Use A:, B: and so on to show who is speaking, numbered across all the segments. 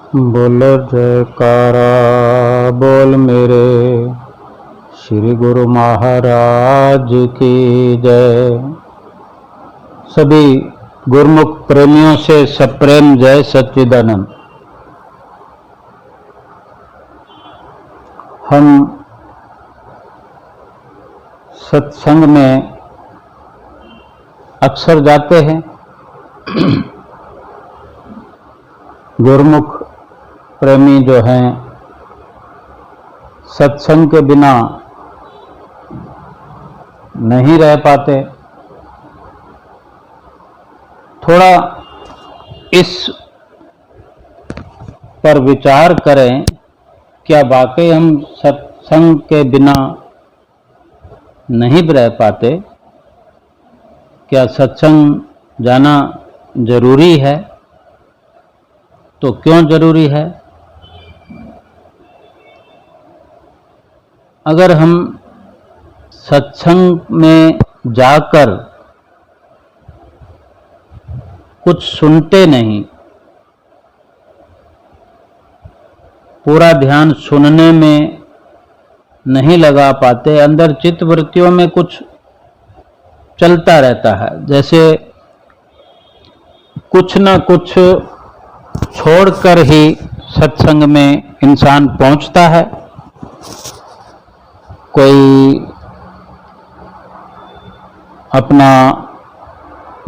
A: बोलो जयकारा बोल मेरे श्री गुरु महाराज की जय। सभी गुरुमुख प्रेमियों से सप्रेम जय सच्चिदानंद। हम सत्संग में अक्सर जाते हैं। गुरुमुख प्रेमी जो हैं सत्संग के बिना नहीं रह पाते। थोड़ा इस पर विचार करें, क्या वाकई हम सत्संग के बिना नहीं रह पाते? क्या सत्संग जाना जरूरी है? तो क्यों जरूरी है? अगर हम सत्संग में जाकर कुछ सुनते नहीं, पूरा ध्यान सुनने में नहीं लगा पाते, अंदर चित्त वृत्तियों में कुछ चलता रहता है, जैसे कुछ न कुछ छोड़कर ही सत्संग में इंसान पहुंचता है। कोई अपना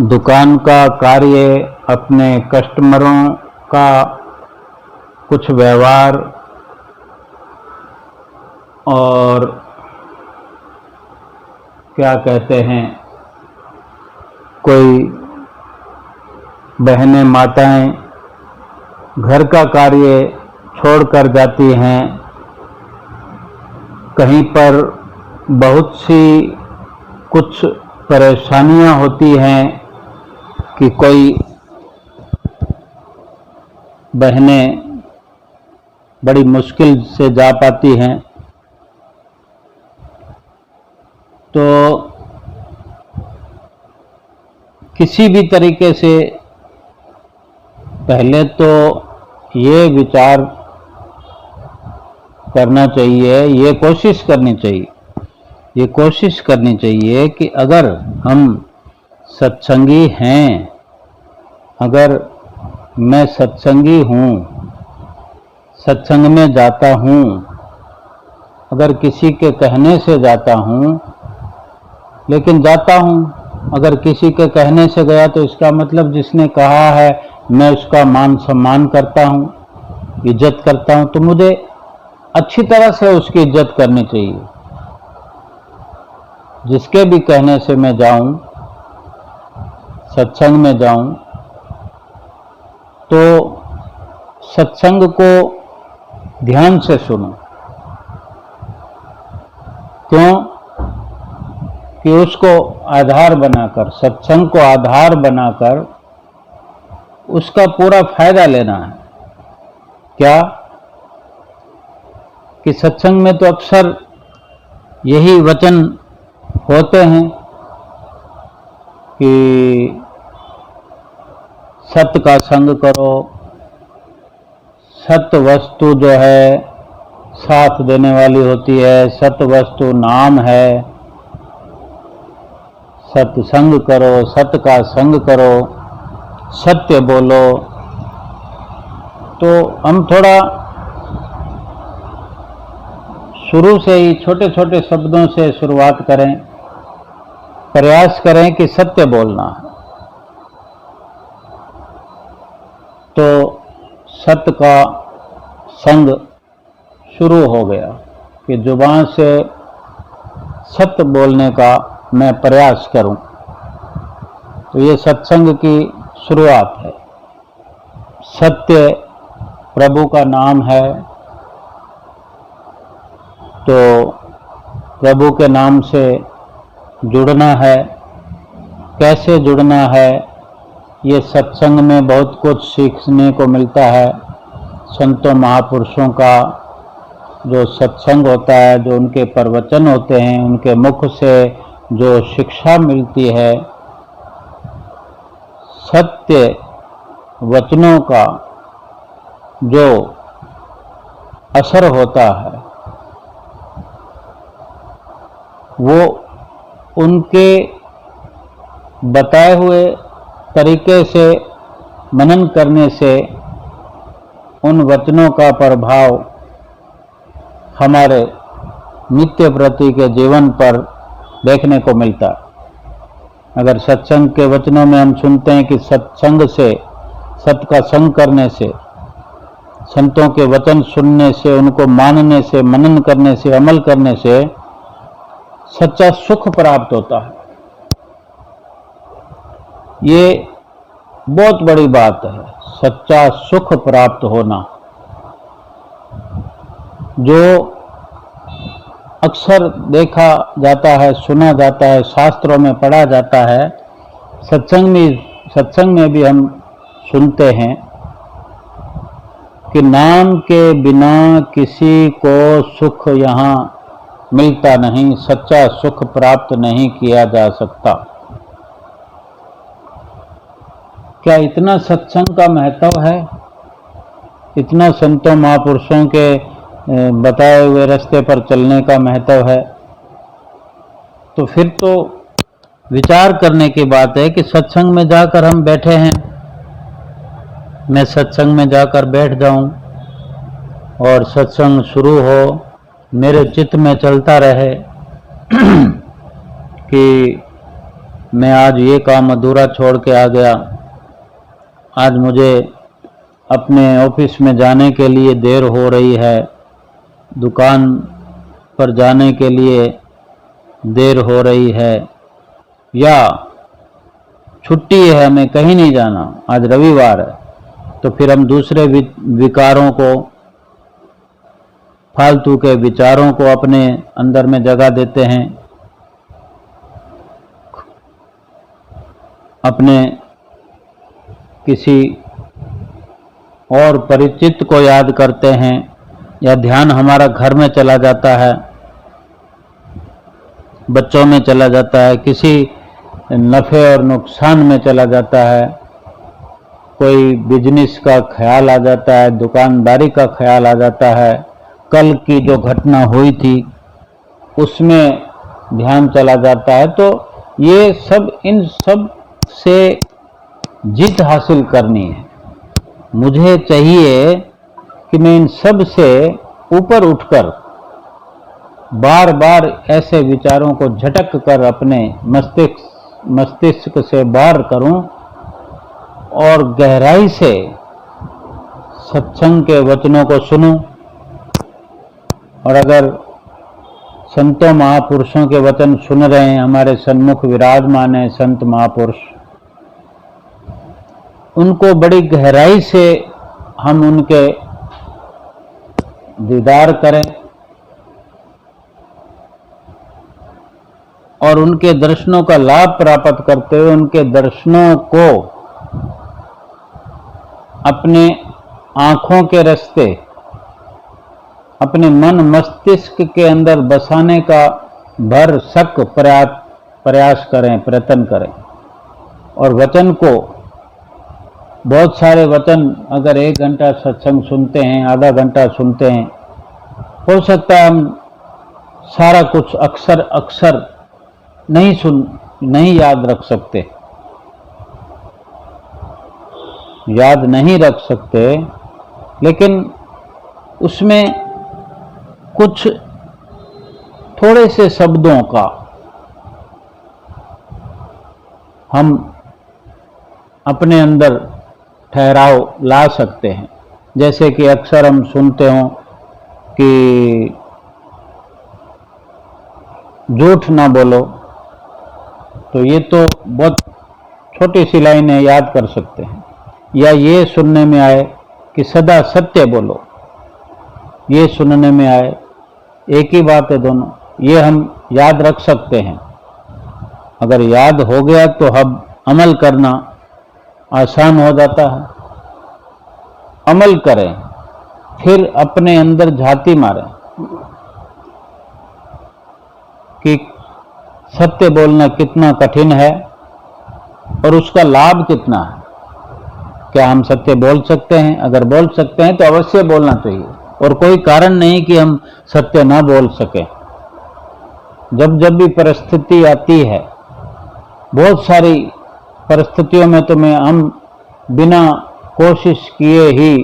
A: दुकान का कार्य, अपने कस्टमरों का कुछ व्यवहार और क्या कहते हैं, कोई बहनें माताएं घर का कार्य छोड़कर जाती हैं। कहीं पर बहुत सी कुछ परेशानियां होती हैं कि कोई बहनें बड़ी मुश्किल से जा पाती हैं। तो किसी भी तरीके से पहले तो ये विचार करना चाहिए, ये कोशिश करनी चाहिए कि अगर हम सत्संगी हैं, अगर मैं सत्संगी हूँ, सत्संग में जाता हूँ, अगर किसी के कहने से जाता हूँ, लेकिन जाता हूँ, अगर किसी के कहने से गया तो इसका मतलब जिसने कहा है मैं उसका मान सम्मान करता हूँ, इज्जत करता हूँ, तो मुझे अच्छी तरह से उसकी इज्जत करनी चाहिए। जिसके भी कहने से मैं जाऊं, सत्संग में जाऊं, तो सत्संग को ध्यान से सुनो। क्यों? कि उसको आधार बनाकर, सत्संग को आधार बनाकर उसका पूरा फायदा लेना है। क्या? कि सत्संग में तो अक्सर यही वचन होते हैं कि सत्य का संग करो, सत्य वस्तु जो है साथ देने वाली होती है, सत्य वस्तु नाम है, सत्य संग करो, सत्य का संग करो, सत्य बोलो। तो हम थोड़ा शुरू से ही छोटे छोटे शब्दों से शुरुआत करें, प्रयास करें कि सत्य बोलना है। तो सत्य का संग शुरू हो गया कि जुबान से सत्य बोलने का मैं प्रयास करूं। तो ये सत्संग की शुरुआत है। सत्य प्रभु का नाम है, तो प्रभु के नाम से जुड़ना है। कैसे जुड़ना है? ये सत्संग में बहुत कुछ सीखने को मिलता है। संतों महापुरुषों का जो सत्संग होता है, जो उनके प्रवचन होते हैं, उनके मुख से जो शिक्षा मिलती है, सत्य वचनों का जो असर होता है वो उनके बताए हुए तरीके से मनन करने से उन वचनों का प्रभाव हमारे नित्य प्रति के जीवन पर देखने को मिलता है। अगर सत्संग के वचनों में हम सुनते हैं कि सत्संग से, सत का संग करने से, संतों के वचन सुनने से, उनको मानने से, मनन करने से, अमल करने से सच्चा सुख प्राप्त होता है। ये बहुत बड़ी बात है, सच्चा सुख प्राप्त होना, जो अक्सर देखा जाता है, सुना जाता है, शास्त्रों में पढ़ा जाता है, सत्संग में भी हम सुनते हैं कि नाम के बिना किसी को सुख यहाँ मिलता नहीं, सच्चा सुख प्राप्त नहीं किया जा सकता। क्या इतना सत्संग का महत्व है, इतना संतों महापुरुषों के बताए हुए रास्ते पर चलने का महत्व है? तो फिर तो विचार करने की बात है कि सत्संग में जाकर हम बैठे हैं, मैं सत्संग में जाकर बैठ जाऊं और सत्संग शुरू हो, मेरे चित्त में चलता रहे कि मैं आज ये काम अधूरा छोड़ के आ गया, आज मुझे अपने ऑफिस में जाने के लिए देर हो रही है, दुकान पर जाने के लिए देर हो रही है, या छुट्टी है, हमें कहीं नहीं जाना, आज रविवार है, तो फिर हम दूसरे विकारों को, फालतू के विचारों को अपने अंदर में जगह देते हैं, अपने किसी और परिचित को याद करते हैं, या ध्यान हमारा घर में चला जाता है, बच्चों में चला जाता है, किसी नफ़े और नुकसान में चला जाता है, कोई बिजनेस का ख्याल आ जाता है, दुकानदारी का ख्याल आ जाता है, कल की जो घटना हुई थी उसमें ध्यान चला जाता है। तो ये सब, इन सब से जीत हासिल करनी है। मुझे चाहिए कि मैं इन सब से ऊपर उठकर बार बार ऐसे विचारों को झटक कर अपने मस्तिष्क से बाहर करूं और गहराई से सत्संग के वचनों को सुनूं। और अगर संतों महापुरुषों के वचन सुन रहे हैं, हमारे सन्मुख विराजमान है संत महापुरुष, उनको बड़ी गहराई से हम उनके दीदार करें और उनके दर्शनों का लाभ प्राप्त करते हुए उनके दर्शनों को अपने आंखों के रास्ते, अपने मन मस्तिष्क के अंदर बसाने का भरसक प्रयास करें, प्रयत्न करें। और वचन को, बहुत सारे वचन, अगर 1 घंटा सत्संग सुनते हैं, आधा घंटा सुनते हैं, हो सकता है हम सारा कुछ अक्सर नहीं याद रख सकते, लेकिन उसमें कुछ थोड़े से शब्दों का हम अपने अंदर ठहराव ला सकते हैं। जैसे कि अक्सर हम सुनते हों कि झूठ ना बोलो, तो ये तो बहुत छोटी सी लाइन है, याद कर सकते हैं। या ये सुनने में आए कि सदा सत्य बोलो, ये सुनने में आए, एक ही बात है दोनों, ये हम याद रख सकते हैं। अगर याद हो गया तो अब अमल करना आसान हो जाता है। अमल करें, फिर अपने अंदर झांकी मारें कि सत्य बोलना कितना कठिन है और उसका लाभ कितना है। क्या हम सत्य बोल सकते हैं? अगर बोल सकते हैं तो अवश्य बोलना चाहिए, और कोई कारण नहीं कि हम सत्य ना बोल सकें। जब जब भी परिस्थिति आती है, बहुत सारी परिस्थितियों में तो हम बिना कोशिश किए ही,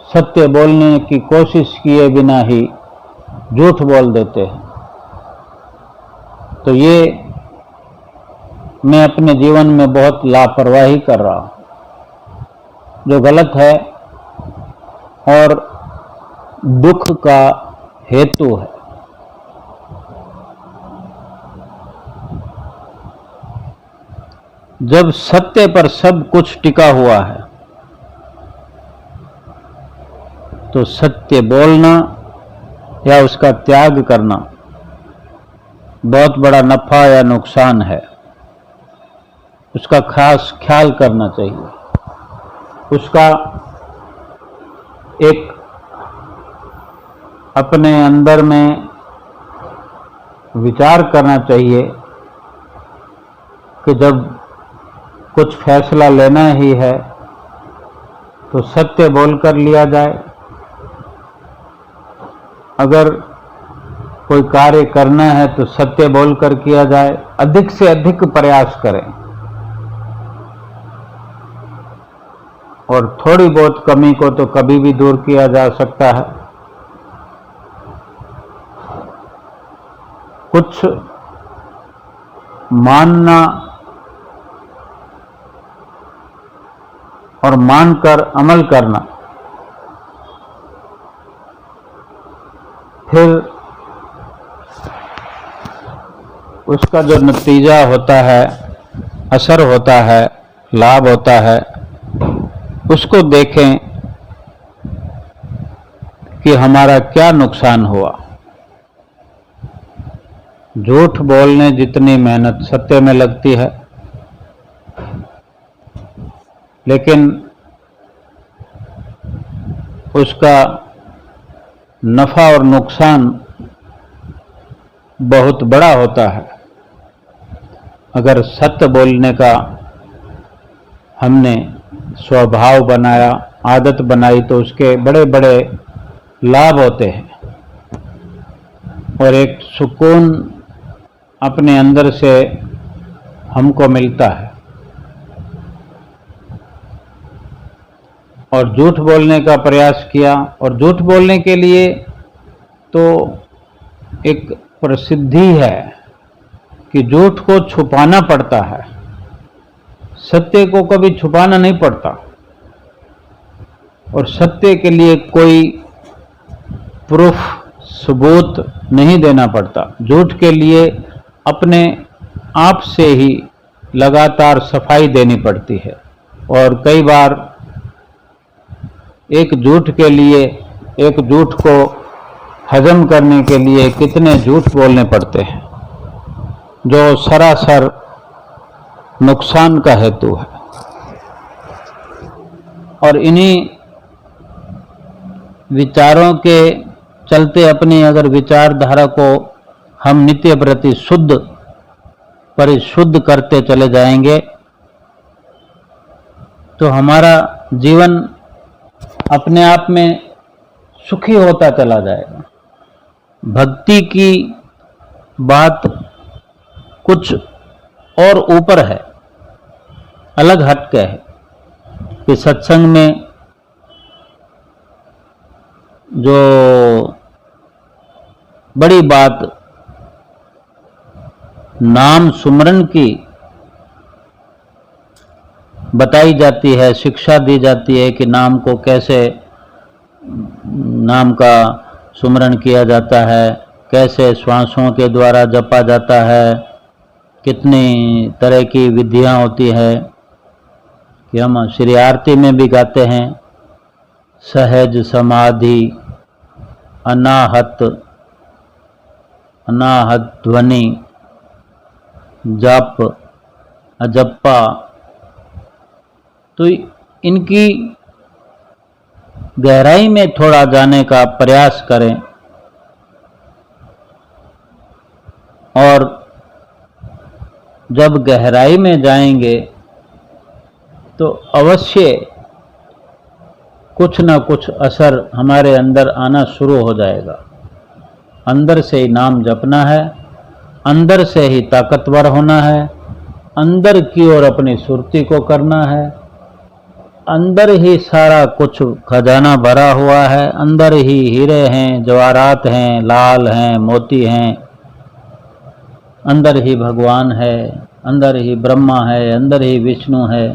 A: सत्य बोलने की कोशिश किए बिना ही झूठ बोल देते हैं। तो ये मैं अपने जीवन में बहुत लापरवाही कर रहा हूं, जो गलत है और दुख का हेतु है। जब सत्य पर सब कुछ टिका हुआ है तो सत्य बोलना या उसका त्याग करना बहुत बड़ा नफा या नुकसान है। उसका खास ख्याल करना चाहिए, उसका एक अपने अंदर में विचार करना चाहिए कि जब कुछ फैसला लेना ही है तो सत्य बोलकर लिया जाए। अगर कोई कार्य करना है तो सत्य बोलकर किया जाए, अधिक से अधिक प्रयास करें, और थोड़ी बहुत कमी को तो कभी भी दूर किया जा सकता है। कुछ मानना और मानकर अमल करना, फिर उसका जो नतीजा होता है, असर होता है, लाभ होता है, उसको देखें कि हमारा क्या नुकसान हुआ। झूठ बोलने जितनी मेहनत सत्य में लगती है, लेकिन उसका नफा और नुकसान बहुत बड़ा होता है। अगर सत्य बोलने का हमने स्वभाव बनाया, आदत बनाई, तो उसके बड़े बड़े लाभ होते हैं और एक सुकून अपने अंदर से हमको मिलता है। और झूठ बोलने का प्रयास किया, और झूठ बोलने के लिए तो एक प्रसिद्धि है कि झूठ को छुपाना पड़ता है, सत्य को कभी छुपाना नहीं पड़ता। और सत्य के लिए कोई प्रूफ, सबूत नहीं देना पड़ता। झूठ के लिए अपने आप से ही लगातार सफाई देनी पड़ती है। और कई बार एक झूठ के लिए, एक झूठ को हजम करने के लिए कितने झूठ बोलने पड़ते हैं, जो सरासर नुकसान का हेतु है। और इन्हीं विचारों के चलते अपनी अगर विचारधारा को हम नित्य प्रति शुद्ध, परिशुद्ध करते चले जाएंगे तो हमारा जीवन अपने आप में सुखी होता चला जाएगा। भक्ति की बात कुछ और ऊपर है, अलग हटके है कि सत्संग में जो बड़ी बात नाम सुमरन की बताई जाती है, शिक्षा दी जाती है कि नाम को कैसे, नाम का सुमरन किया जाता है, कैसे श्वासों के द्वारा जपा जाता है, कितनी तरह की विधियां होती है कि हम श्री आरती में भी गाते हैं, सहज समाधि, अनाहत, अनाहत ध्वनि, जप, अजप्पा। तो इनकी गहराई में थोड़ा जाने का प्रयास करें, और जब गहराई में जाएंगे तो अवश्य कुछ ना कुछ असर हमारे अंदर आना शुरू हो जाएगा। अंदर से ही नाम जपना है, अंदर से ही ताकतवर होना है, अंदर की ओर अपनी सुरती को करना है। अंदर ही सारा कुछ खजाना भरा हुआ है, अंदर ही हीरे हैं, जवाहरात हैं, लाल हैं, मोती हैं, अंदर ही भगवान है, अंदर ही ब्रह्मा है, अंदर ही विष्णु है,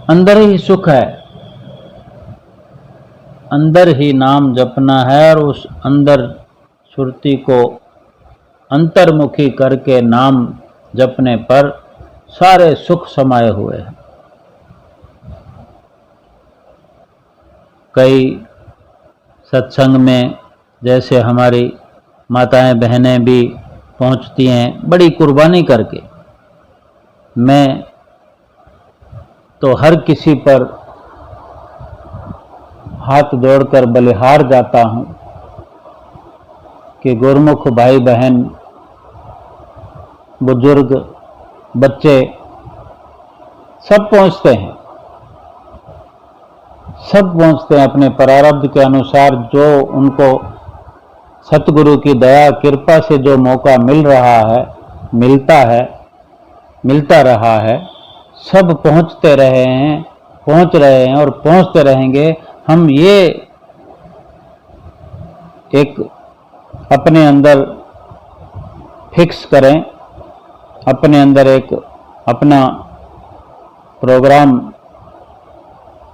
A: अंदर ही सुख है। अंदर ही नाम जपना है और उस अंदर सुरती को अंतर्मुखी करके नाम जपने पर सारे सुख समाये हुए हैं। कई सत्संग में जैसे हमारी माताएं बहनें भी पहुंचती हैं बड़ी कुर्बानी करके। मैं तो हर किसी पर हाथ जोड़कर बलिहार जाता हूं कि गुरमुख भाई बहन, बुजुर्ग, बच्चे सब पहुंचते हैं, सब पहुंचते हैं अपने प्रारब्ध के अनुसार। जो उनको सतगुरु की दया कृपा से जो मौका मिल रहा है, मिलता रहा है, सब पहुंचते रहे हैं, पहुंच रहे हैं और पहुंचते रहेंगे। हम ये एक अपने अंदर फिक्स करें, अपने अंदर एक अपना प्रोग्राम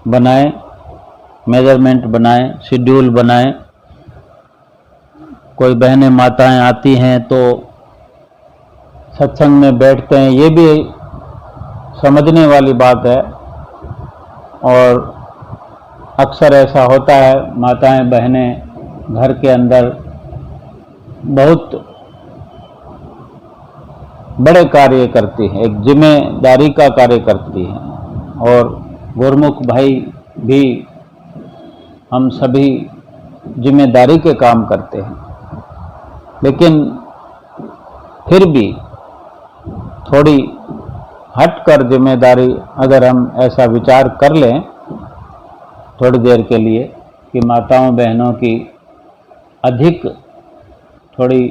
A: बनाएं, मेजरमेंट बनाएं, शेड्यूल बनाएं। कोई बहनें माताएं आती हैं तो सत्संग में बैठते हैं, ये भी समझने वाली बात है। और अक्सर ऐसा होता है, माताएं बहनें घर के अंदर बहुत बड़े कार्य करती हैं, एक जिम्मेदारी का कार्य करती हैं। और गुरमुख भाई भी हम सभी जिम्मेदारी के काम करते हैं, लेकिन फिर भी थोड़ी हटकर जिम्मेदारी अगर हम ऐसा विचार कर लें थोड़ी देर के लिए कि माताओं बहनों की अधिक थोड़ी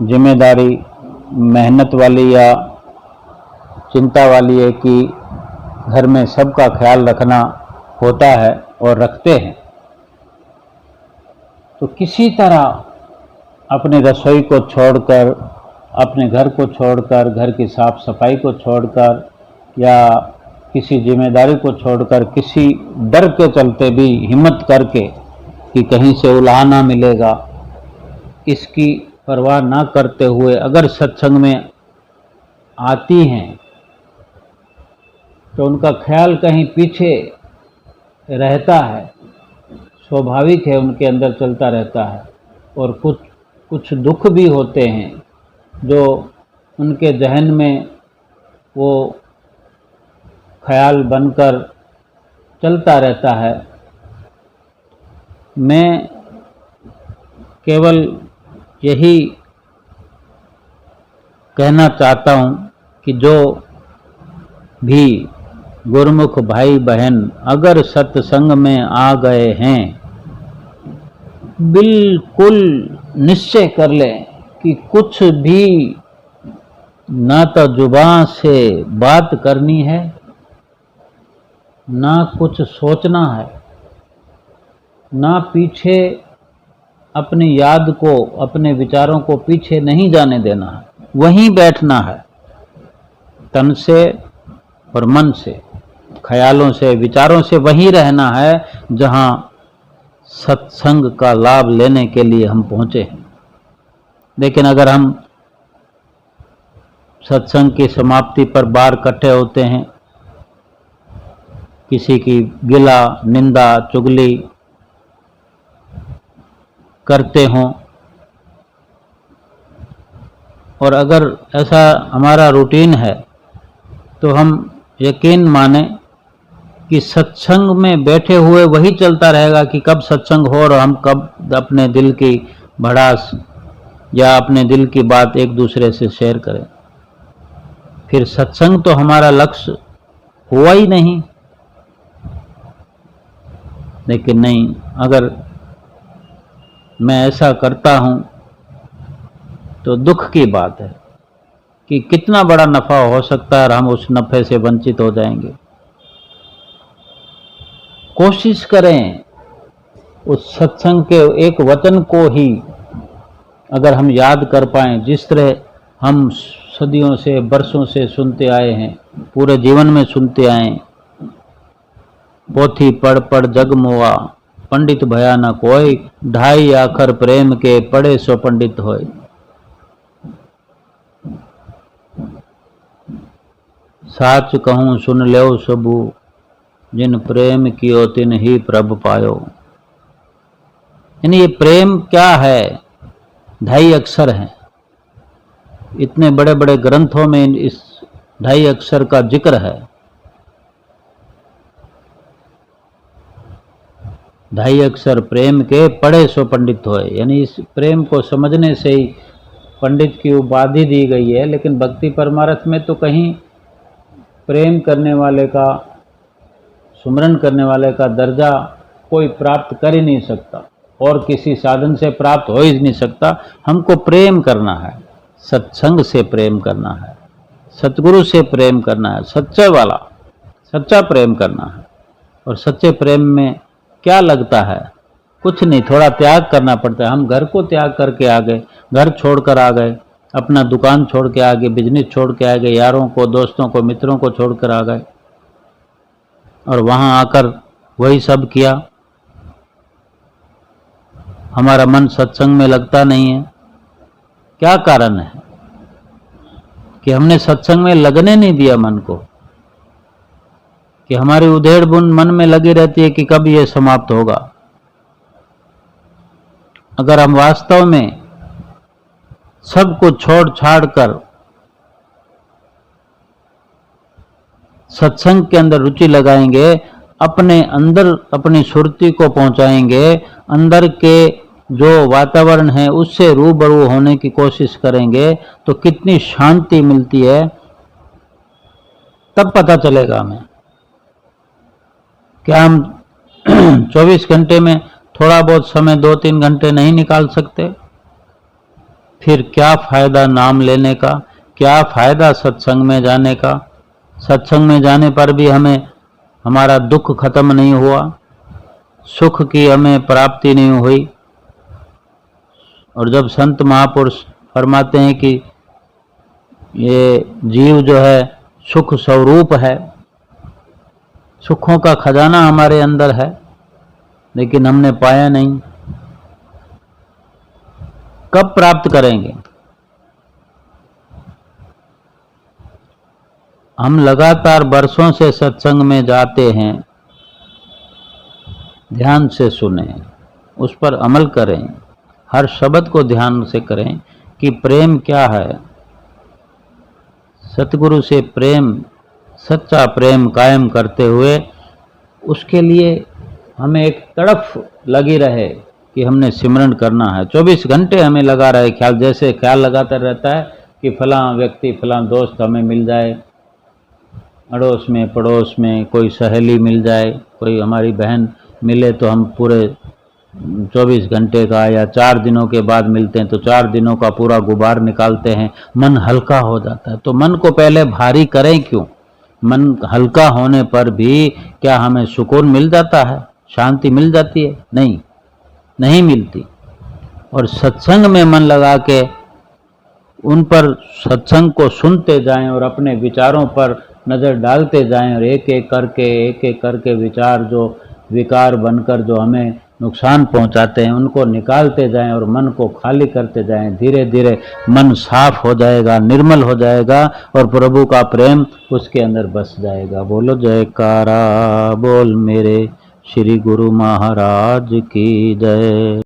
A: जिम्मेदारी मेहनत वाली या चिंता वाली है कि घर में सबका ख्याल रखना होता है और रखते हैं, तो किसी तरह अपनी रसोई को छोड़कर, अपने घर को छोड़कर, घर की साफ सफाई को छोड़कर या किसी जिम्मेदारी को छोड़कर, किसी डर के चलते भी हिम्मत करके कि कहीं से उलाह ना मिलेगा, इसकी परवाह ना करते हुए अगर सत्संग में आती हैं तो उनका ख्याल कहीं पीछे रहता है, स्वाभाविक है, उनके अंदर चलता रहता है। और कुछ दुख भी होते हैं जो उनके जहन में वो ख्याल बनकर चलता रहता है। मैं केवल यही कहना चाहता हूँ कि जो भी गुरमुख भाई बहन अगर सत्संग में आ गए हैं, बिल्कुल निश्चय कर लें कि कुछ भी ना तो जुबान से बात करनी है, ना कुछ सोचना है, ना पीछे अपनी याद को, अपने विचारों को पीछे नहीं जाने देना है, वहीं बैठना है, तन से और मन से, ख्यालों से, विचारों से वहीं रहना है जहां सत्संग का लाभ लेने के लिए हम पहुंचे हैं। लेकिन अगर हम सत्संग की समाप्ति पर बाहर इकट्ठे होते हैं, किसी की गिला, निंदा, चुगली करते हों, और अगर ऐसा हमारा रूटीन है तो हम यकीन माने कि सत्संग में बैठे हुए वही चलता रहेगा कि कब सत्संग हो और हम कब अपने दिल की भड़ास या अपने दिल की बात एक दूसरे से शेयर करें। फिर सत्संग तो हमारा लक्ष्य हुआ ही नहीं। लेकिन नहीं, अगर मैं ऐसा करता हूं तो दुख की बात है कि कितना बड़ा नफा हो सकता है और हम उस नफे से वंचित हो जाएंगे। कोशिश करें उस सत्संग के एक वचन को ही अगर हम याद कर पाएं, जिस तरह हम सदियों से बरसों से सुनते आए हैं, पूरे जीवन में सुनते आए, पोथी पढ़ पढ़ जग मोआ, पंडित भया न कोई, ढाई आखर प्रेम के पढ़े सो पंडित होए। साच कहूं सुन लो सबू, जिन प्रेम कियो तिन ही प्रभ पायो। यानी ये प्रेम क्या है? ढाई अक्षर हैं। इतने बड़े बड़े ग्रंथों में इस ढाई अक्षर का जिक्र है। ढाई अक्षर प्रेम के पढ़े सो पंडित होए, यानी इस प्रेम को समझने से ही पंडित की उपाधि दी गई है। लेकिन भक्ति परमार्थ में तो कहीं प्रेम करने वाले का, सुमरन करने वाले का दर्जा कोई प्राप्त कर ही नहीं सकता और किसी साधन से प्राप्त हो ही नहीं सकता। हमको प्रेम करना है, सत्संग से प्रेम करना है, सतगुरु से प्रेम करना है, सच्चे वाला सच्चा प्रेम करना है। और सच्चे प्रेम में क्या लगता है? कुछ नहीं, थोड़ा त्याग करना पड़ता है। हम घर को त्याग करके आ गए, घर छोड़कर आ गए, अपना दुकान छोड़ के आ गए, बिजनेस छोड़ के आ गए, यारों को, दोस्तों को, मित्रों को छोड़कर आ गए और वहां आकर वही सब किया। हमारा मन सत्संग में लगता नहीं है। क्या कारण है कि हमने सत्संग में लगने नहीं दिया मन को, कि हमारी उधेड़ बुन मन में लगी रहती है कि कब ये समाप्त होगा। अगर हम वास्तव में सब कुछ छोड़ छाड़ कर सत्संग के अंदर रुचि लगाएंगे, अपने अंदर अपनी सुरती को पहुंचाएंगे, अंदर के जो वातावरण है उससे रूबरू होने की कोशिश करेंगे, तो कितनी शांति मिलती है तब पता चलेगा हमें। क्या हम 24 घंटे में थोड़ा बहुत समय 2-3 घंटे नहीं निकाल सकते? फिर क्या फायदा नाम लेने का, क्या फायदा सत्संग में जाने का? सत्संग में जाने पर भी हमें हमारा दुख खत्म नहीं हुआ, सुख की हमें प्राप्ति नहीं हुई। और जब संत महापुरुष फरमाते हैं कि ये जीव जो है सुख स्वरूप है, सुखों का खजाना हमारे अंदर है, लेकिन हमने पाया नहीं, कब प्राप्त करेंगे? हम लगातार बरसों से सत्संग में जाते हैं, ध्यान से सुने, उस पर अमल करें, हर शब्द को ध्यान से करें कि प्रेम क्या है। सतगुरु से प्रेम, सच्चा प्रेम कायम करते हुए उसके लिए हमें एक तड़फ लगी रहे कि हमने सिमरन करना है। 24 घंटे हमें लगा रहे ख्याल, जैसे ख्याल लगाता रहता है कि फलां व्यक्ति, फलां दोस्त हमें मिल जाए, अड़ोस में पड़ोस में कोई सहेली मिल जाए, कोई हमारी बहन मिले तो हम पूरे 24 घंटे का, या 4 दिनों के बाद मिलते हैं तो 4 दिनों का पूरा गुबार निकालते हैं, मन हल्का हो जाता है। तो मन को पहले भारी करें क्यों? मन हल्का होने पर भी क्या हमें सुकून मिल जाता है, शांति मिल जाती है? नहीं, नहीं मिलती। और सत्संग में मन लगा के उन पर सत्संग को सुनते जाएं और अपने विचारों पर नज़र डालते जाएं और एक एक करके विचार जो विकार बनकर जो हमें नुकसान पहुंचाते हैं उनको निकालते जाएं और मन को खाली करते जाएं। धीरे धीरे मन साफ हो जाएगा, निर्मल हो जाएगा और प्रभु का प्रेम उसके अंदर बस जाएगा। बोलो जयकारा बोल मेरे श्री गुरु महाराज की जय।